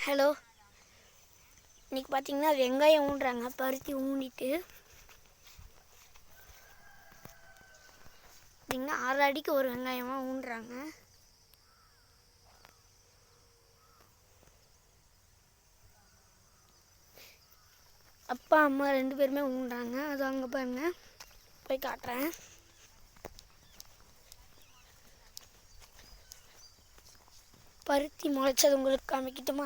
Hello, இன்றைக்கி பார்த்தீங்கன்னா வெங்காயம் ஊண்டுறாங்க. பருத்தி ஊண்டிட்டு பார்த்தீங்கன்னா 6 அடிக்கு ஒரு வெங்காயமாக ஊண்டுறாங்க. அப்பா அம்மா 2 பேருமே ஊண்டுறாங்க. அது அங்கே பாருங்க, போய் காட்டுறேன். பருத்தி முளைச்சது உங்களுக்கு காமிக்கிட்டுமா?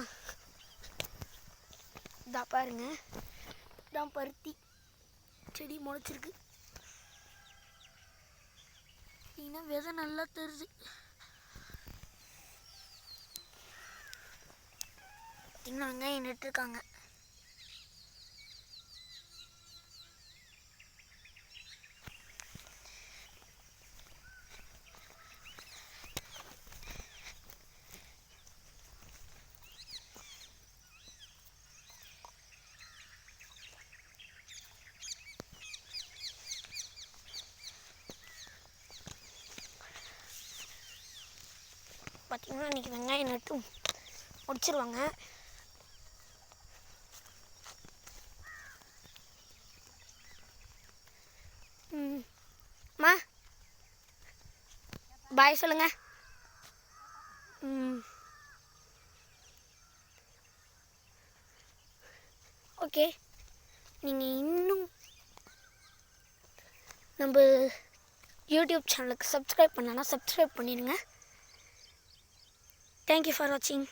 இதான் பாருங்க, இதான் பருத்தி செடி முளைச்சிருக்கு. இன்னும் விதை நல்லா தெரியுது. பார்த்தீங்கன்னா வெங்காயம் நட்டுருக்காங்க. பார்த்தீங்கன்னா இன்றைக்கி வெங்காயம் நட்டு முடிச்சிருவாங்க. அம்மா பாய் சொல்லுங்க. ஓகே, நீங்கள் இன்னும் நம்ம யூடியூப் சேனலுக்கு சப்ஸ்கிரைப் பண்ணனா சப்ஸ்கிரைப் பண்ணிடுங்க. தேங்க்யூ ஃபார் வாட்சிங்.